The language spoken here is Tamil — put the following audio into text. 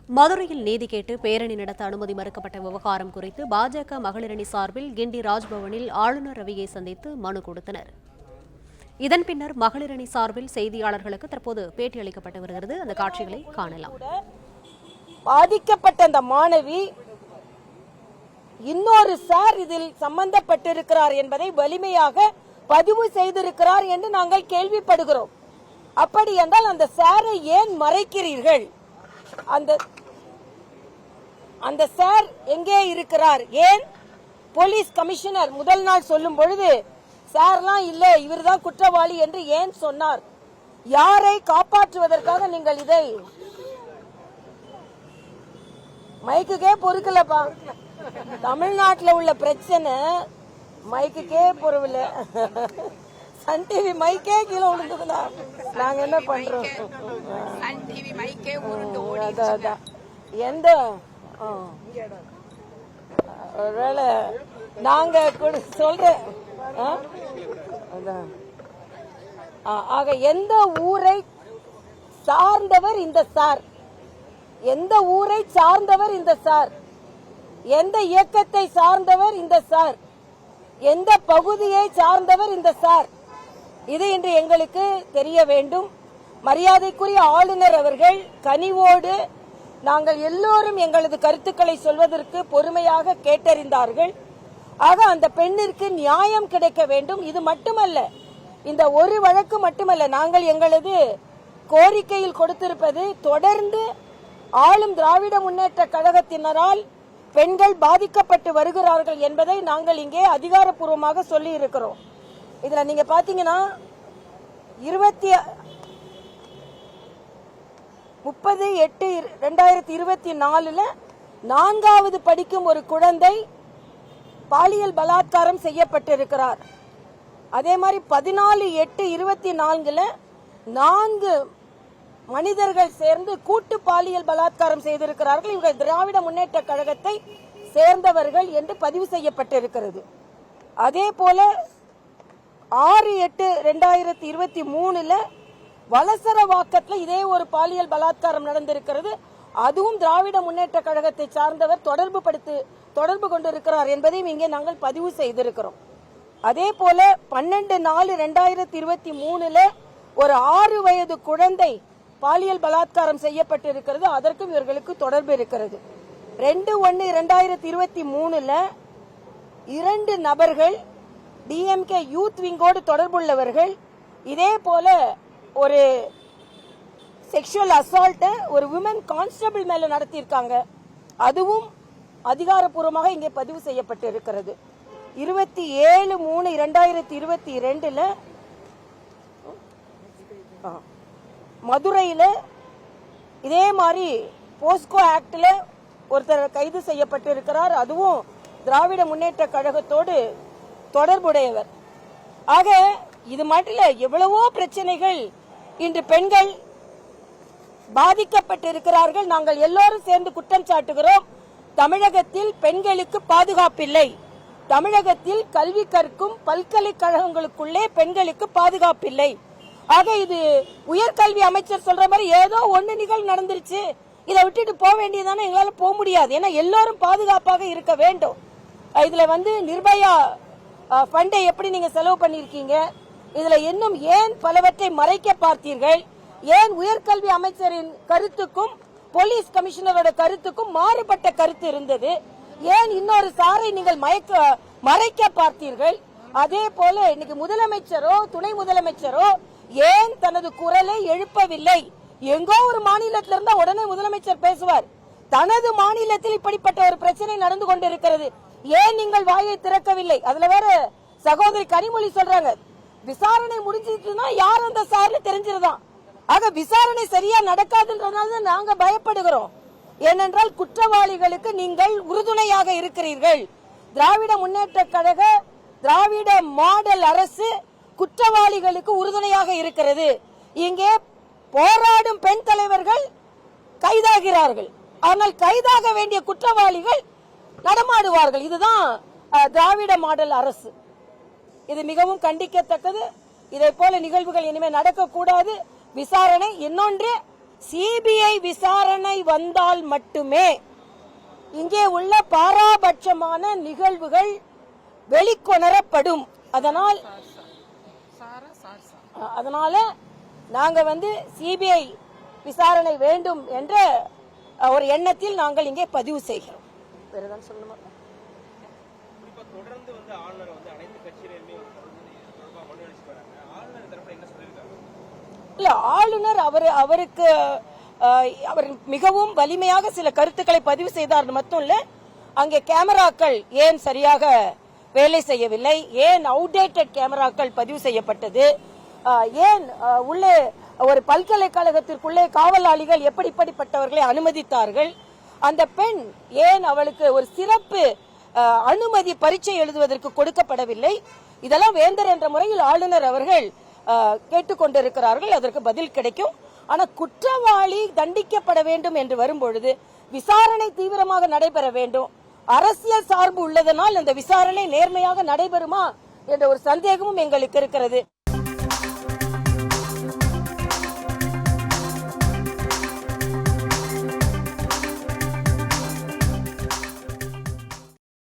மதுரையில் நீதி கேட்டு பேரணி நடத்த அனுமதி மறுக்கப்பட்ட விவகாரம் குறித்து பாஜக மகளிரணி சார்பில் கிண்டி ராஜ்பவனில் ஆளுநர் ரவியை சந்தித்து மனு கொடுத்தனர். இதன் பின்னர் மகளிரணி சார்பில் செய்தியாளர்களுக்கு தற்போது பேட்டி அளிக்கப்பட்டு வருகிறது. அந்த காட்சிகளை காணலாம். பாதிக்கப்பட்ட அந்த மாணவி இன்னொரு சார் இதில் சம்பந்தப்பட்டிருக்கிறார் என்பதை வலிமையாக பதிவு செய்திருக்கிறார் என்று நாங்கள் கேள்விப்படுகிறோம். அப்படி என்றால் அந்த சாரை ஏன் மறைக்கிறீர்கள்? அந்த சார் எங்கே இருக்கிறார்? ஏன் போலீஸ் கமிஷனர் முதல் நாள் சொல்லும் பொழுது சார்லாம் இல்ல, இவர்தான் குற்றவாளி என்று ஏன் சொன்னார்? யாரை காப்பாற்றுவதற்காக நீங்கள் இதை மைக்குக்கே பொறுக்கலப்பா. தமிழ்நாட்டில் உள்ள பிரச்சனை மைக்குக்கே பொறுவில்ல. சன் டிவி மைக்கே கீழே விழுந்ததுன்னா நாங்க என்ன பண்றோம்? எந்த ஒருவேளை நாங்க சொல்றேன். ஆக எந்த ஊரை சார்ந்தவர் இந்த சார்? எந்த ஊரை சார்ந்தவர் இந்த சார்? எந்த இயக்கத்தை சார்ந்தவர் இந்த சார்? எந்த பகுதியை சார்ந்தவர் இந்த சார்? இது இன்று எங்களுக்கு தெரிய வேண்டும். மரியாதைக்குரிய ஆளுநர் அவர்கள் கனிவோடு நாங்கள் எல்லோரும் எங்களது கருத்துக்களை சொல்வதற்கு பொறுமையாக கேட்டறிந்தார்கள். ஆக அந்த பெண்ணிற்கு நியாயம் கிடைக்க வேண்டும். இது மட்டுமல்ல, இந்த ஒரு வழக்கு மட்டுமல்ல, நாங்கள் எங்களது கோரிக்கையில் கொடுத்திருப்பது தொடர்ந்து ஆளும் திராவிட முன்னேற்ற கழகத்தினரால் பெண்கள் பாதிக்கப்பட்டு வருகிறார்கள் என்பதை நாங்கள் இங்கே அதிகாரப்பூர்வமாக சொல்லி இருக்கிறோம். இதுல நீங்க பாத்தீங்கன்னா 30/8/2024 4வது படிக்கும் ஒரு குழந்தை பாலியல் பலாத்காரம் செய்யப்பட்டிருக்கிறார். அதே மாதிரி 14/8/24 4 மனிதர்கள் சேர்ந்து கூட்டு பாலியல் பலாத்காரம் செய்திருக்கிறார்கள். இவங்க திராவிட முன்னேற்ற கழகத்தை சேர்ந்தவர்கள் என்று பதிவு செய்யப்பட்டிருக்கிறது. அதே போல 6/8/2023 வலசரவாக்கத்தில் இதே ஒரு பாலியல் பலாத்காரம் நடந்திருக்கிறது. அதுவும் திராவிட முன்னேற்ற கழகத்தை சார்ந்தவர் தொடர்பு கொண்டிருக்கிறார் என்பதையும் இங்கே நாங்கள் பதிவு செய்திருக்கிறோம். அதே போல 12/4/2023 ஒரு 6 வயது குழந்தை பாலியல் பலாத்காரம் செய்யப்பட்டிருக்கிறது. அதற்கும் இவர்களுக்கு தொடர்பு இருக்கிறது. 2/1/2023 2 நபர்கள் டிஎம்கே யூத் விங்கோடு தொடர்புள்ளவர்கள் இதே போல ஒரு செக்ஷுவல் அசால்ட் ஒரு விமன் கான்ஸ்டபிள் மேல நடத்தியிருக்காங்க. அதுவும் அதிகாரப்பூர்வமாக இங்கே பதிவு செய்யப்பட்டிருக்கிறது. 27/3/2022 மதுரையில் இதே மாதிரி போஸ்கோ ஆக்ட்ல ஒருத்தர் கைது செய்யப்பட்டிருக்கிறார். அதுவும் திராவிட முன்னேற்ற கழகத்தோடு தொடர்புடையவர். ஆக இது மட்டும் எவ்வளவோ பிரச்சனைகள் இன்று பெண்கள் பாதிக்கப்பட்டிருக்கிறார்கள். நாங்கள் எல்லோரும் சேர்ந்து குற்றம் சாட்டுகிறோம். தமிழகத்தில் பெண்களுக்கு பாதுகாப்பில்லை. தமிழகத்தில் கல்வி கற்கும் பல்கலைக்கழகங்களுக்குள்ளே பெண்களுக்கு பாதுகாப்பில்லை. ஆக இது உயர்கல்வி அமைச்சர் சொல்ற மாதிரி ஏதோ ஒன்னு நிகழ்வு நடந்துருச்சு, இதை விட்டுட்டு போக வேண்டியதானே. எங்களால போக முடியாது. ஏன்னா எல்லோரும் பாதுகாப்பாக இருக்க வேண்டும். இதுல நிர்பயா ஃபண்டை எப்படி நீங்க செலவு பண்ணிருக்கீங்க? இதுல இன்னும் ஏன் பலவற்றை மறைக்க பார்த்தீர்கள்? ஏன் உயர்கல்வி அமைச்சரின் கருத்துக்கும் போலீஸ் கமிஷனரோட கருத்துக்கும் மாறுபட்ட கருத்து இருந்தது? ஏன் இன்னொரு சாரை நீங்கள் மறைக்க பார்த்தீர்கள்? அதே போல இன்னைக்கு முதலமைச்சரோ துணை முதலமைச்சரோ ஏன் தனது குரலை எழுப்பவில்லை? எங்கோ ஒரு மாநிலத்தில் இருந்தா உடனே முதலமைச்சர் பேசுவார். தனது மாநிலத்தில் இப்படிப்பட்ட ஒரு பிரச்சனை நடந்து கொண்டிருக்கிறது, ஏன் நீங்கள் வாயை திறக்கவில்லை? அதுல வேற சகோதரி கனிமொழி சொல்றாங்க, விசாரணை முடிஞ்சிட்டுனா யார் அந்த சார்னு தெரிஞ்சிருதான். ஆக விசாரணை சரியா நடக்காதுன்றதுனால நாங்க பயப்படுகிறோம். ஏனென்றால் குற்றவாளிகளுக்கு நீங்கள் உறுதுணையாக இருக்கிறீர்கள். திராவிட முன்னேற்ற கழக திராவிட மாடல் அரசு குற்றவாளிகளுக்கு உறுதுணையாக இருக்கிறது. இங்கே போராடும் பெண் தலைவர்கள் கைதாகிறார்கள், ஆனால் கைதாக வேண்டிய குற்றவாளிகள் நடமாடுவார்கள். இதுதான் திராவிட மாடல் அரசு. இது மிகவும் கண்டிக்கத்தக்கது. இதை போல நிகழ்வுகள் இனிமேல் நடக்கக்கூடாது. விசாரணை இன்னொன்று சிபிஐ விசாரணை வந்தால் மட்டுமே இங்கே உள்ள பாராபட்சமான நிகழ்வுகள் வெளிக்கொணரப்படும். அதனால நாங்க சிபிஐ விசாரணை வேண்டும் என்ற ஒரு எண்ணத்தில் நாங்கள் இங்கே பதிவு செய்கிறோம். சொல்லணுமா? இல்ல, ஆளுநர் அவர் மிகவும் வலிமையாக சில கருத்துக்களை பதிவு செய்தார் மட்டும் இல்ல, அங்கே கேமராக்கள் ஏன் சரியாக வேலை செய்யவில்லை, ஏன் அவுடேட்டட் கேமராக்கள் பதிவு செய்யப்பட்டது, ஏன் உள்ளே ஒரு பல்கலைக்கழகத்திற்குள்ளே காவலாளிகள் எப்படிப்பட்டவர்களை அனுமதித்தார்கள், அந்த பெண் ஏன் அவளுக்கு ஒரு சிறப்பு அனுமதி பரீட்சை எழுதுவதற்கு கொடுக்கப்படவில்லை, இதெல்லாம் வேந்தர் என்ற முறையில் ஆளுநர் அவர்கள் கேட்டுக்கொண்டிருக்கிறார்கள். அதற்கு பதில் கிடைக்கும். ஆனா குற்றவாளி தண்டிக்கப்பட வேண்டும் என்று வரும்பொழுது விசாரணை தீவிரமாக நடைபெற வேண்டும். அரசியல் சார்பு உள்ளதனால் அந்த விசாரணை நேர்மையாக நடைபெறுமா என்ற ஒரு சந்தேகமும் எங்களுக்கு இருக்கிறது.